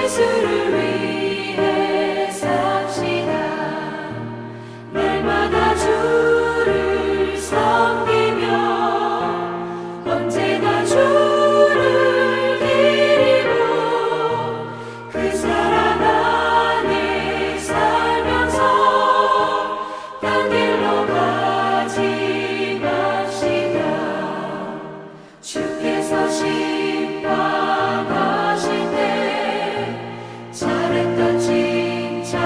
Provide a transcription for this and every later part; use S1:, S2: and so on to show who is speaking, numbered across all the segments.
S1: 예수를 위해 삽시다. 날마다 주를 섬기며 언제나 주를 기리고 그 사랑 안에 살면서 딴 길로 가지 맙시다. 주께서 심판하실 때 잘했다 칭찬하리니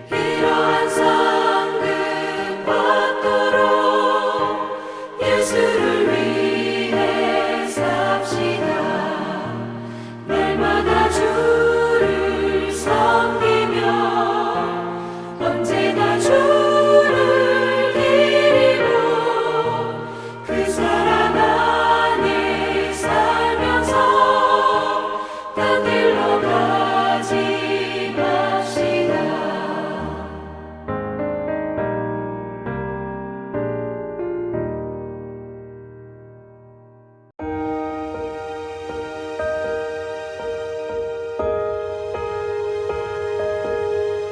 S1: 이러한 상급 받도록 예수를 위해 삽시다. 날마다 주를 섬기며 언제나 주를 기리고 그 사랑 안에 살면서 딴 길로 가지 맙시다.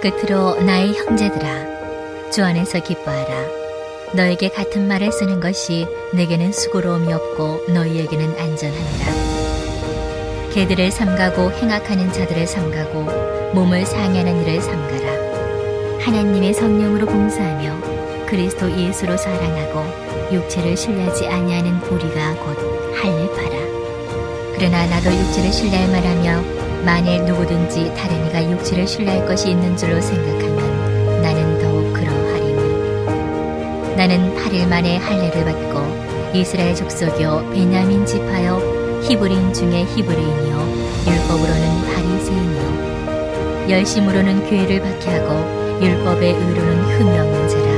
S2: 끝으로 나의 형제들아, 주 안에서 기뻐하라. 너에게 같은 말을 쓰는 것이 내게는 수고로움이 없고 너희에게는 안전하니라. 개들을 삼가고 행악하는 자들을 삼가고 몸을 상해하는 이를 삼가라. 하나님의 성령으로 봉사하며 그리스도 예수로 사랑하고 육체를 신뢰하지 아니하는 우리가 곧 할례파라. 그러나 나도 육체를 신뢰할 만하며 만일 누구든지 다른 이가 육체를 신뢰할 것이 있는 줄로 생각하면 나는 더욱 그러하리니 나는 8일 만에 할례를 받고 이스라엘 족속이요 베냐민 지파요 히브리인 중에 히브리인이요 율법으로는 바리새인이요 열심으로는 교회를 박해하고 율법의 의로는 흠이 없는 자라.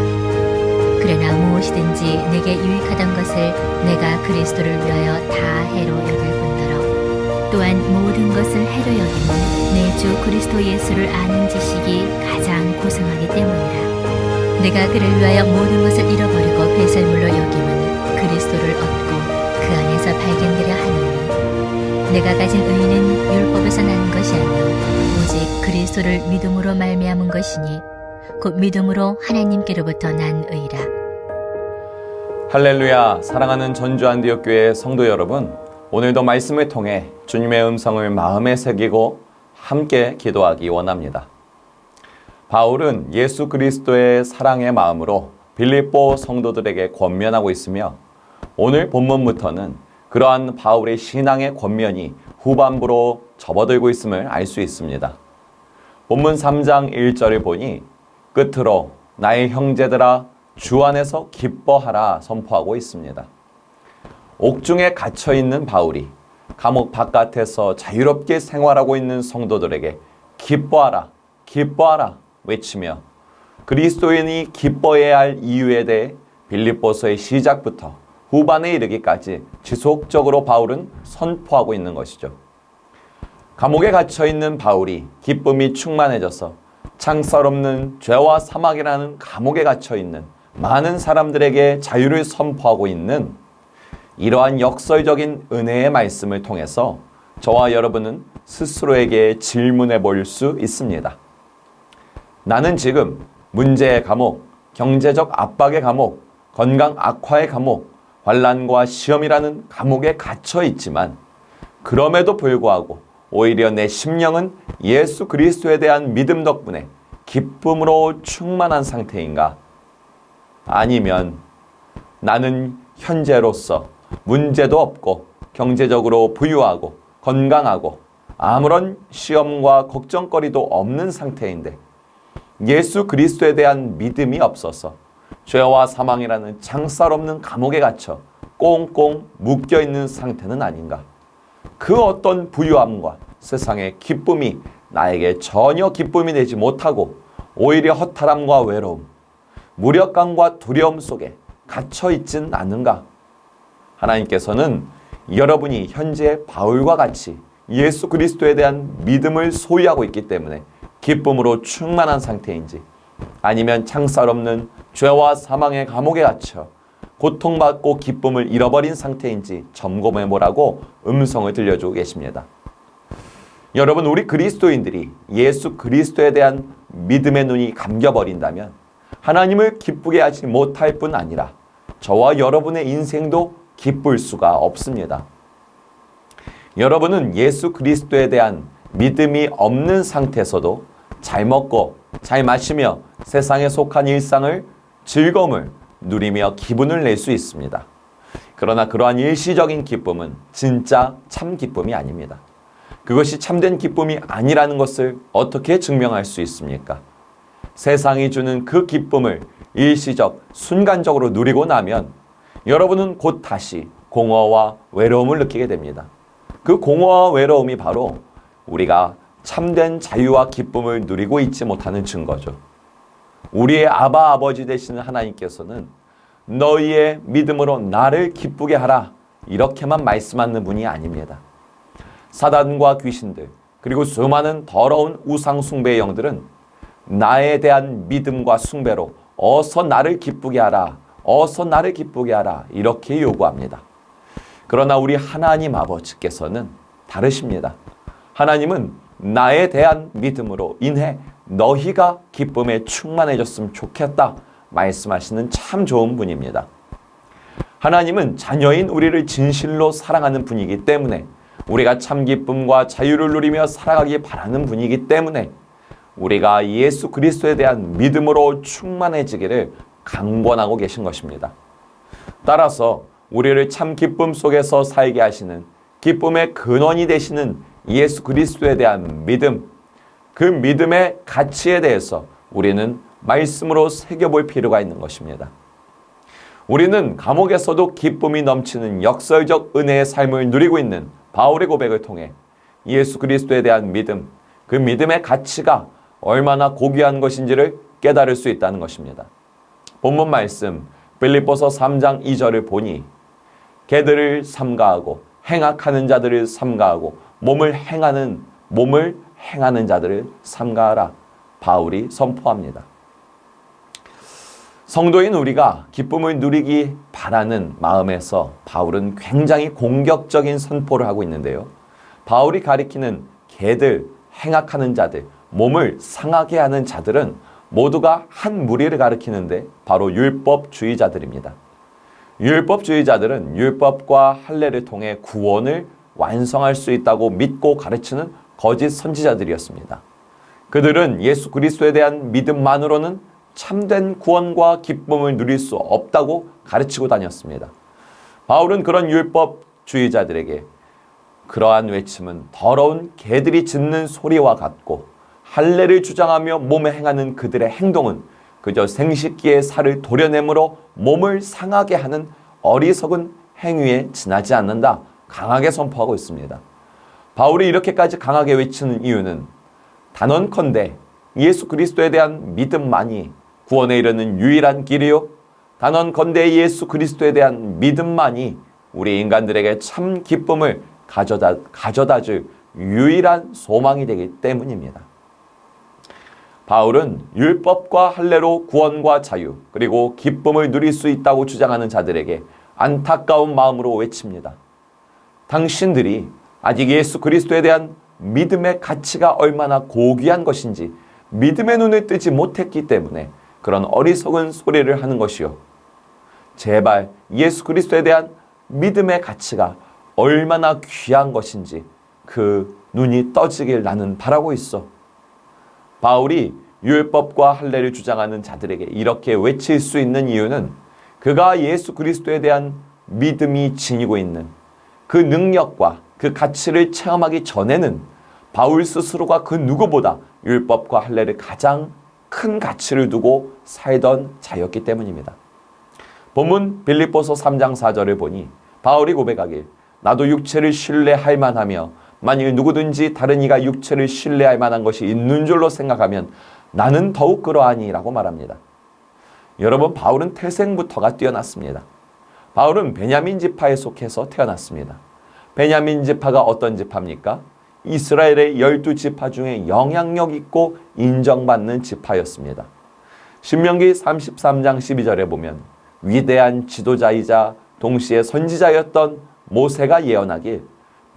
S2: 그러나 무엇이든지 내게 유익하던 것을 내가 그리스도를 위하여 다 해로 여길 뿐더러 또한 모든 것을 해로 여기는 내 주 그리스도 예수를 아는 지식이 가장 고상하기 때문이라. 내가 그를 위하여 모든 것을 잃어버리고 배설물로 여김은 그리스도를 얻고 그 안에서 발견되려 하느니 내가 가진 의는 율법에서 나는 것이 아니요 오직 그리스도를 믿음으로 말미암은 것이니 곧 믿음으로 하나님께로부터 난 의라.
S3: 할렐루야. 사랑하는 전주 안디옥 교회 성도 여러분, 오늘도 말씀을 통해 주님의 음성을 마음에 새기고 함께 기도하기 원합니다. 바울은 예수 그리스도의 사랑의 마음으로 빌립보 성도들에게 권면하고 있으며 오늘 본문부터는 그러한 바울의 신앙의 권면이 후반부로 접어들고 있음을 알 수 있습니다. 본문 3장 1절을 보니 끝으로 나의 형제들아 주 안에서 기뻐하라 선포하고 있습니다. 옥중에 갇혀있는 바울이 감옥 바깥에서 자유롭게 생활하고 있는 성도들에게 기뻐하라, 기뻐하라 외치며 그리스도인이 기뻐해야 할 이유에 대해 빌립보서의 시작부터 후반에 이르기까지 지속적으로 바울은 선포하고 있는 것이죠. 감옥에 갇혀있는 바울이 기쁨이 충만해져서 창살 없는 죄와 사막이라는 감옥에 갇혀있는 많은 사람들에게 자유를 선포하고 있는 이러한 역설적인 은혜의 말씀을 통해서 저와 여러분은 스스로에게 질문해 볼 수 있습니다. 나는 지금 문제의 감옥, 경제적 압박의 감옥, 건강 악화의 감옥, 환난과 시험이라는 감옥에 갇혀 있지만 그럼에도 불구하고 오히려 내 심령은 예수 그리스도에 대한 믿음 덕분에 기쁨으로 충만한 상태인가? 아니면 나는 현재로서 문제도 없고 경제적으로 부유하고 건강하고 아무런 시험과 걱정거리도 없는 상태인데 예수 그리스도에 대한 믿음이 없어서 죄와 사망이라는 창살 없는 감옥에 갇혀 꽁꽁 묶여있는 상태는 아닌가? 그 어떤 부유함과 세상의 기쁨이 나에게 전혀 기쁨이 되지 못하고 오히려 허탈함과 외로움, 무력감과 두려움 속에 갇혀 있진 않는가? 하나님께서는 여러분이 현재 바울과 같이 예수 그리스도에 대한 믿음을 소유하고 있기 때문에 기쁨으로 충만한 상태인지 아니면 창살 없는 죄와 사망의 감옥에 갇혀 고통받고 기쁨을 잃어버린 상태인지 점검해 보라고 음성을 들려주고 계십니다. 여러분, 우리 그리스도인들이 예수 그리스도에 대한 믿음의 눈이 감겨버린다면 하나님을 기쁘게 하지 못할 뿐 아니라 저와 여러분의 인생도 기쁠 수가 없습니다. 여러분은 예수 그리스도에 대한 믿음이 없는 상태에서도 잘 먹고 잘 마시며 세상에 속한 일상을 즐거움을 누리며 기분을 낼 수 있습니다. 그러나 그러한 일시적인 기쁨은 진짜 참 기쁨이 아닙니다. 그것이 참된 기쁨이 아니라는 것을 어떻게 증명할 수 있습니까? 세상이 주는 그 기쁨을 일시적, 순간적으로 누리고 나면 여러분은 곧 다시 공허와 외로움을 느끼게 됩니다. 그 공허와 외로움이 바로 우리가 참된 자유와 기쁨을 누리고 있지 못하는 증거죠. 우리의 아바 아버지 되시는 하나님께서는 너희의 믿음으로 나를 기쁘게 하라, 이렇게만 말씀하는 분이 아닙니다. 사단과 귀신들, 그리고 수많은 더러운 우상 숭배의 영들은 나에 대한 믿음과 숭배로 어서 나를 기쁘게 하라, 어서 나를 기쁘게 하라, 이렇게 요구합니다. 그러나 우리 하나님 아버지께서는 다르십니다. 하나님은 나에 대한 믿음으로 인해 너희가 기쁨에 충만해졌으면 좋겠다 말씀하시는 참 좋은 분입니다. 하나님은 자녀인 우리를 진실로 사랑하는 분이기 때문에 우리가 참 기쁨과 자유를 누리며 살아가기 바라는 분이기 때문에 우리가 예수 그리스도에 대한 믿음으로 충만해지기를 강권하고 계신 것입니다. 따라서 우리를 참 기쁨 속에서 살게 하시는 기쁨의 근원이 되시는 예수 그리스도에 대한 믿음, 그 믿음의 가치에 대해서 우리는 말씀으로 새겨볼 필요가 있는 것입니다. 우리는 감옥에서도 기쁨이 넘치는 역설적 은혜의 삶을 누리고 있는 바울의 고백을 통해 예수 그리스도에 대한 믿음, 그 믿음의 가치가 얼마나 고귀한 것인지를 깨달을 수 있다는 것입니다. 본문 말씀 빌립보서 3장 2절을 보니 개들을 삼가하고 행악하는 자들을 삼가하고 몸을 행하는 자들을 삼가하라, 바울이 선포합니다. 성도인 우리가 기쁨을 누리기 바라는 마음에서 바울은 굉장히 공격적인 선포를 하고 있는데요. 바울이 가리키는 개들, 행악하는 자들, 몸을 상하게 하는 자들은 모두가 한 무리를 가리키는데 바로 율법주의자들입니다. 율법주의자들은 율법과 할례를 통해 구원을 완성할 수 있다고 믿고 가르치는 거짓 선지자들이었습니다. 그들은 예수 그리스도에 대한 믿음만으로는 참된 구원과 기쁨을 누릴 수 없다고 가르치고 다녔습니다. 바울은 그런 율법주의자들에게 그러한 외침은 더러운 개들이 짖는 소리와 같고 할례를 주장하며 몸에 행하는 그들의 행동은 그저 생식기의 살을 도려내므로 몸을 상하게 하는 어리석은 행위에 지나지 않는다, 강하게 선포하고 있습니다. 바울이 이렇게까지 강하게 외치는 이유는 단언컨대 예수 그리스도에 대한 믿음만이 구원에 이르는 유일한 길이요, 단언컨대 예수 그리스도에 대한 믿음만이 우리 인간들에게 참 기쁨을 가져다 줄 유일한 소망이 되기 때문입니다. 바울은 율법과 할례로 구원과 자유 그리고 기쁨을 누릴 수 있다고 주장하는 자들에게 안타까운 마음으로 외칩니다. 당신들이 아직 예수 그리스도에 대한 믿음의 가치가 얼마나 고귀한 것인지 믿음의 눈을 뜨지 못했기 때문에 그런 어리석은 소리를 하는 것이요, 제발 예수 그리스도에 대한 믿음의 가치가 얼마나 귀한 것인지 그 눈이 떠지길 나는 바라고 있어. 바울이 율법과 할례를 주장하는 자들에게 이렇게 외칠 수 있는 이유는 그가 예수 그리스도에 대한 믿음이 지니고 있는 그 능력과 그 가치를 체험하기 전에는 바울 스스로가 그 누구보다 율법과 할례를 가장 큰 가치를 두고 살던 자였기 때문입니다. 본문 빌립보서 3장 4절을 보니 바울이 고백하길 나도 육체를 신뢰할 만하며 만일 누구든지 다른 이가 육체를 신뢰할 만한 것이 있는 줄로 생각하면 나는 더욱 그러하니 라고 말합니다. 여러분, 바울은 태생부터가 뛰어났습니다. 바울은 베냐민 지파에 속해서 태어났습니다. 베냐민 지파가 어떤 지파입니까? 이스라엘의 12지파 중에 영향력 있고 인정받는 지파였습니다. 신명기 33장 12절에 보면 위대한 지도자이자 동시에 선지자였던 모세가 예언하길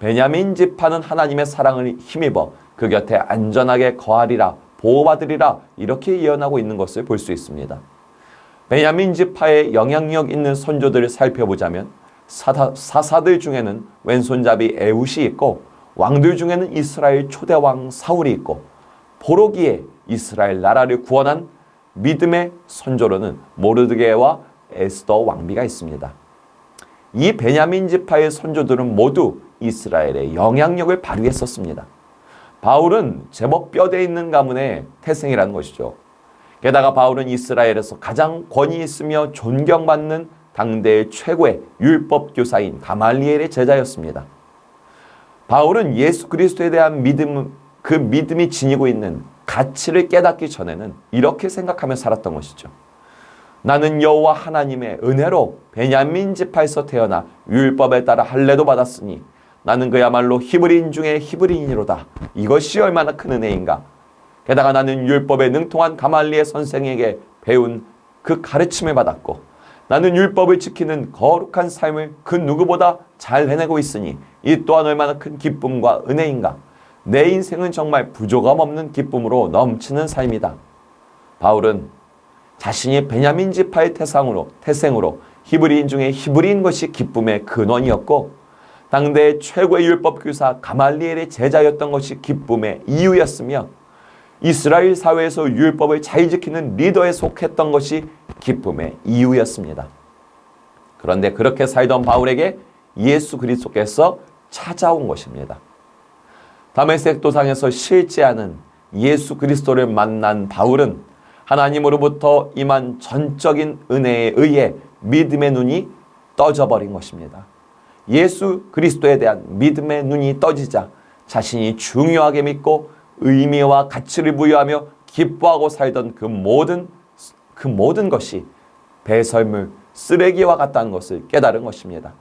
S3: 베냐민 지파는 하나님의 사랑을 힘입어 그 곁에 안전하게 거하리라 보호받으리라 이렇게 예언하고 있는 것을 볼 수 있습니다. 베냐민 지파의 영향력 있는 선조들을 살펴보자면 사사들 중에는 왼손잡이 에훗이 있고 왕들 중에는 이스라엘 초대왕 사울이 있고 포로기에 이스라엘 나라를 구원한 믿음의 선조로는 모르드게와 에스더 왕비가 있습니다. 이 베냐민 지파의 선조들은 모두 이스라엘의 영향력을 발휘했었습니다. 바울은 제법 뼈대 있는 가문의 태생이라는 것이죠. 게다가 바울은 이스라엘에서 가장 권위 있으며 존경받는 당대의 최고의 율법 교사인 가말리엘의 제자였습니다. 바울은 예수 그리스도에 대한 그 믿음이 지니고 있는 가치를 깨닫기 전에는 이렇게 생각하며 살았던 것이죠. 나는 여호와 하나님의 은혜로 베냐민 지파에서 태어나 율법에 따라 할례도 받았으니 나는 그야말로 히브리인 중에 히브리인이로다. 이것이 얼마나 큰 은혜인가. 게다가 나는 율법에 능통한 가말리엘 선생에게 배운 그 가르침을 받았고 나는 율법을 지키는 거룩한 삶을 그 누구보다 잘 해내고 있으니 이 또한 얼마나 큰 기쁨과 은혜인가. 내 인생은 정말 부족함 없는 기쁨으로 넘치는 삶이다. 바울은 자신이 베냐민 지파의 태생으로 히브리인 중에 히브리인 것이 기쁨의 근원이었고 당대의 최고의 율법 교사 가말리엘의 제자였던 것이 기쁨의 이유였으며 이스라엘 사회에서 율법을 잘 지키는 리더에 속했던 것이 기쁨의 이유였습니다. 그런데 그렇게 살던 바울에게 예수 그리스도께서 찾아온 것입니다. 다메섹 도상에서 실제하는 예수 그리스도를 만난 바울은 하나님으로부터 임한 전적인 은혜에 의해 믿음의 눈이 떠져버린 것입니다. 예수 그리스도에 대한 믿음의 눈이 떠지자 자신이 중요하게 믿고 의미와 가치를 부여하며 기뻐하고 살던 그 모든 것이 배설물, 쓰레기와 같다는 것을 깨달은 것입니다.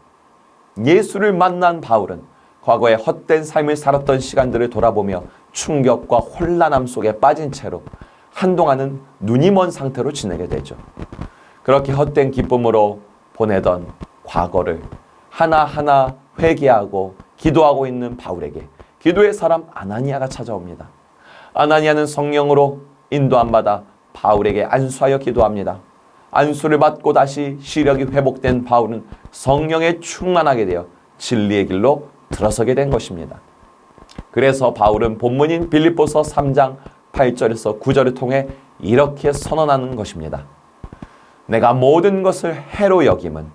S3: 예수를 만난 바울은 과거에 헛된 삶을 살았던 시간들을 돌아보며 충격과 혼란함 속에 빠진 채로 한동안은 눈이 먼 상태로 지내게 되죠. 그렇게 헛된 기쁨으로 보내던 과거를 하나하나 회개하고 기도하고 있는 바울에게 기도의 사람 아나니아가 찾아옵니다. 아나니아는 성령으로 인도함 받아 바울에게 안수하여 기도합니다. 안수를 받고 다시 시력이 회복된 바울은 성령에 충만하게 되어 진리의 길로 들어서게 된 것입니다. 그래서 바울은 본문인 빌립보서 3장 8절에서 9절을 통해 이렇게 선언하는 것입니다. 내가 모든 것을 해로 여김은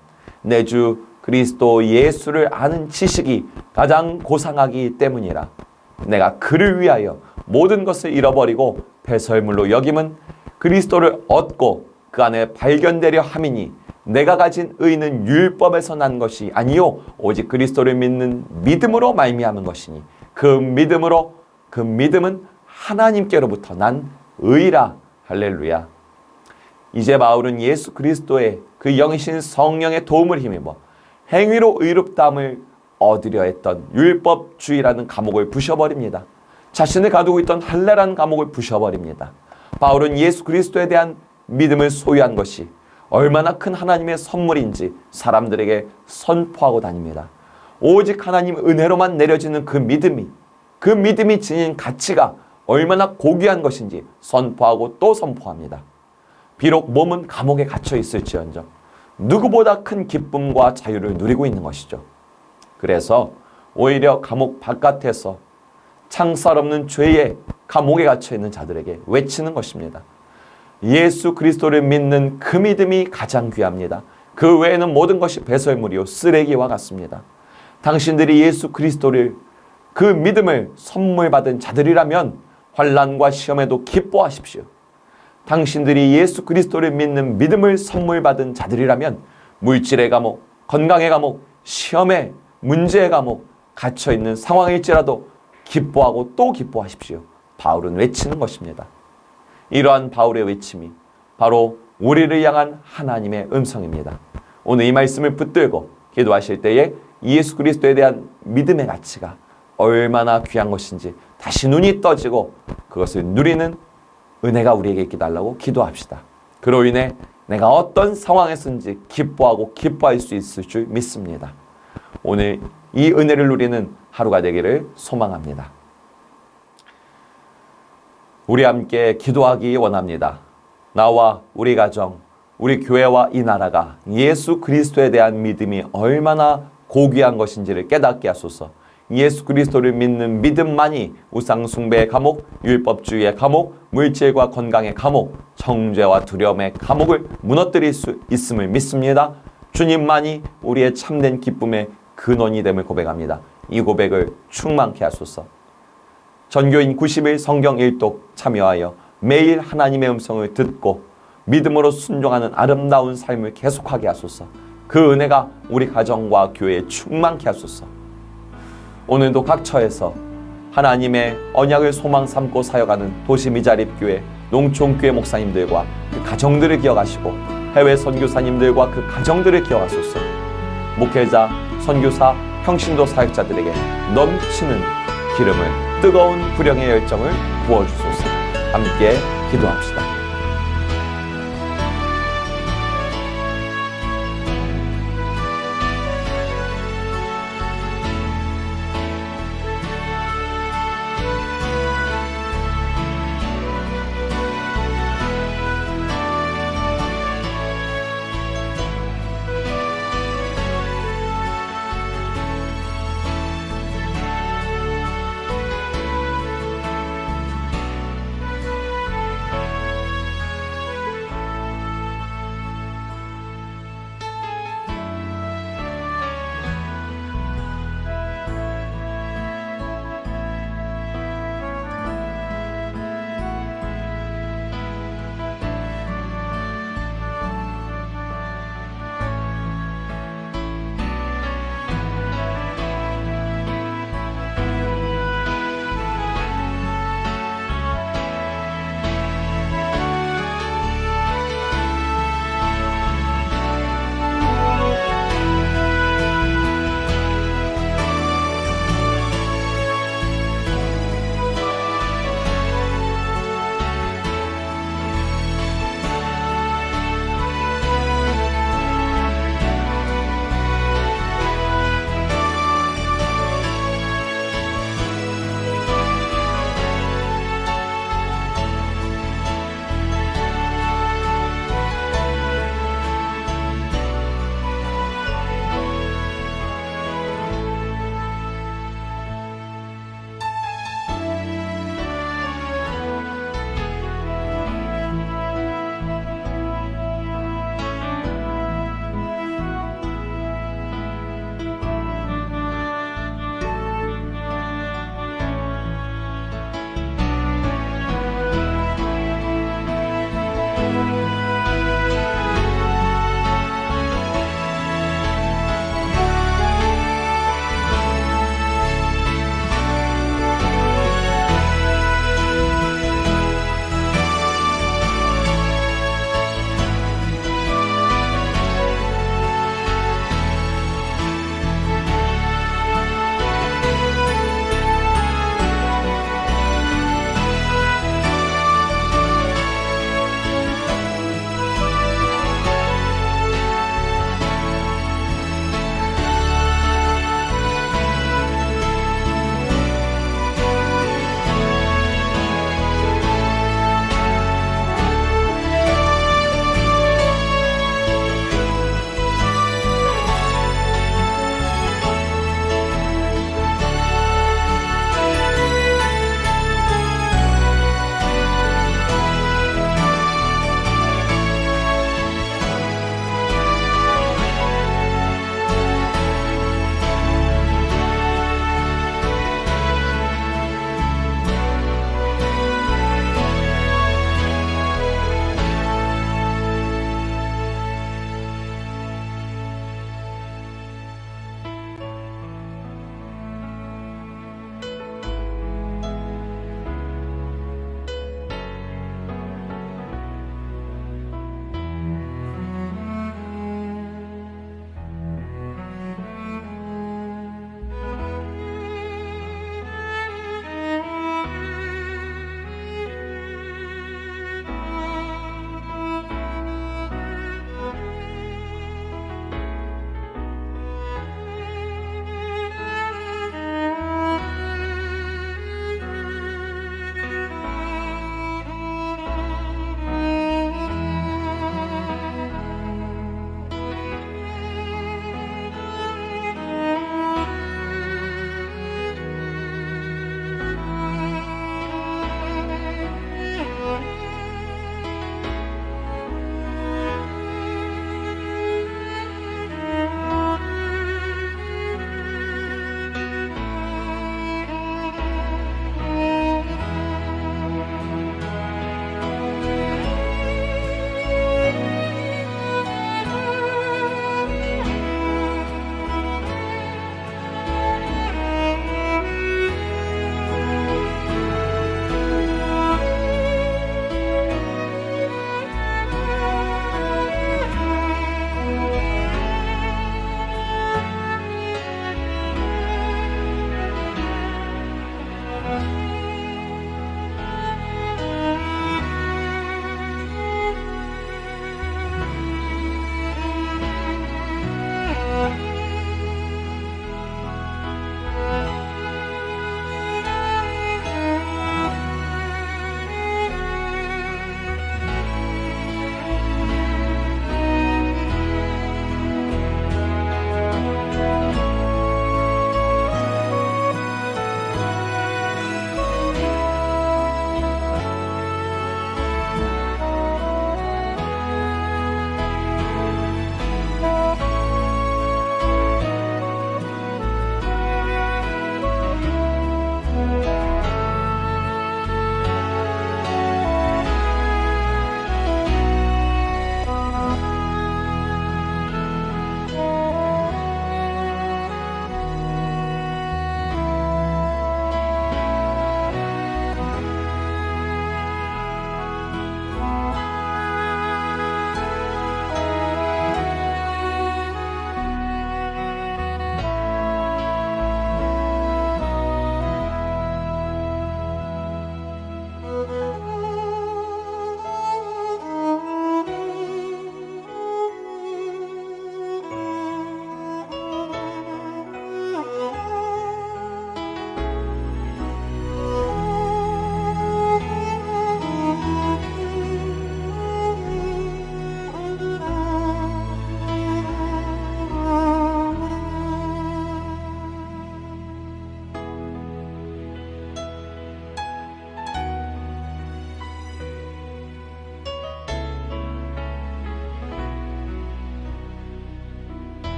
S3: 내 주 그리스도 예수를 아는 지식이 가장 고상하기 때문이라. 내가 그를 위하여 모든 것을 잃어버리고 배설물로 여김은 그리스도를 얻고 그 안에 발견되려 함이니 내가 가진 의는 율법에서 난 것이 아니요 오직 그리스도를 믿는 믿음으로 말미암은 것이니 그 믿음은 하나님께로부터 난 의라. 할렐루야. 이제 바울은 예수 그리스도의 그 영이신 성령의 도움을 힘입어 행위로 의롭다함을 얻으려 했던 율법주의라는 감옥을 부셔버립니다. 자신을 가두고 있던 할례라는 감옥을 부셔버립니다. 바울은 예수 그리스도에 대한 믿음을 소유한 것이 얼마나 큰 하나님의 선물인지 사람들에게 선포하고 다닙니다. 오직 하나님 은혜로만 내려지는 그 믿음이 지닌 가치가 얼마나 고귀한 것인지 선포하고 또 선포합니다. 비록 몸은 감옥에 갇혀 있을지언정 누구보다 큰 기쁨과 자유를 누리고 있는 것이죠. 그래서 오히려 감옥 바깥에서 창살 없는 죄의 감옥에 갇혀 있는 자들에게 외치는 것입니다. 예수 그리스도를 믿는 그 믿음이 가장 귀합니다. 그 외에는 모든 것이 배설물이요 쓰레기와 같습니다. 당신들이 예수 그리스도를 그 믿음을 선물 받은 자들이라면 환난과 시험에도 기뻐하십시오. 당신들이 예수 그리스도를 믿는 믿음을 선물 받은 자들이라면 물질의 감옥, 건강의 감옥, 시험의 문제의 감옥 갇혀 있는 상황일지라도 기뻐하고 또 기뻐하십시오. 바울은 외치는 것입니다. 이러한 바울의 외침이 바로 우리를 향한 하나님의 음성입니다. 오늘 이 말씀을 붙들고 기도하실 때에 예수 그리스도에 대한 믿음의 가치가 얼마나 귀한 것인지 다시 눈이 떠지고 그것을 누리는 은혜가 우리에게 있게 달라고 기도합시다. 그로 인해 내가 어떤 상황에서든지 기뻐하고 기뻐할 수 있을 줄 믿습니다. 오늘 이 은혜를 누리는 하루가 되기를 소망합니다. 우리 함께 기도하기 원합니다. 나와 우리 가정, 우리 교회와 이 나라가 예수 그리스도에 대한 믿음이 얼마나 고귀한 것인지를 깨닫게 하소서. 예수 그리스도를 믿는 믿음만이 우상 숭배의 감옥, 율법주의의 감옥, 물질과 건강의 감옥, 정죄와 두려움의 감옥을 무너뜨릴 수 있음을 믿습니다. 주님만이 우리의 참된 기쁨의 근원이 됨을 고백합니다. 이 고백을 충만케 하소서. 전교인 90일 성경 일독 참여하여 매일 하나님의 음성을 듣고 믿음으로 순종하는 아름다운 삶을 계속하게 하소서. 그 은혜가 우리 가정과 교회에 충만케 하소서. 오늘도 각 처에서 하나님의 언약을 소망 삼고 사역하는 도시미자립교회, 농촌교회 목사님들과 그 가정들을 기억하시고 해외 선교사님들과 그 가정들을 기억하소서. 목회자, 선교사, 평신도 사역자들에게 넘치는 기름을, 뜨거운 불령의 열정을 부어주소서. 함께 기도합시다.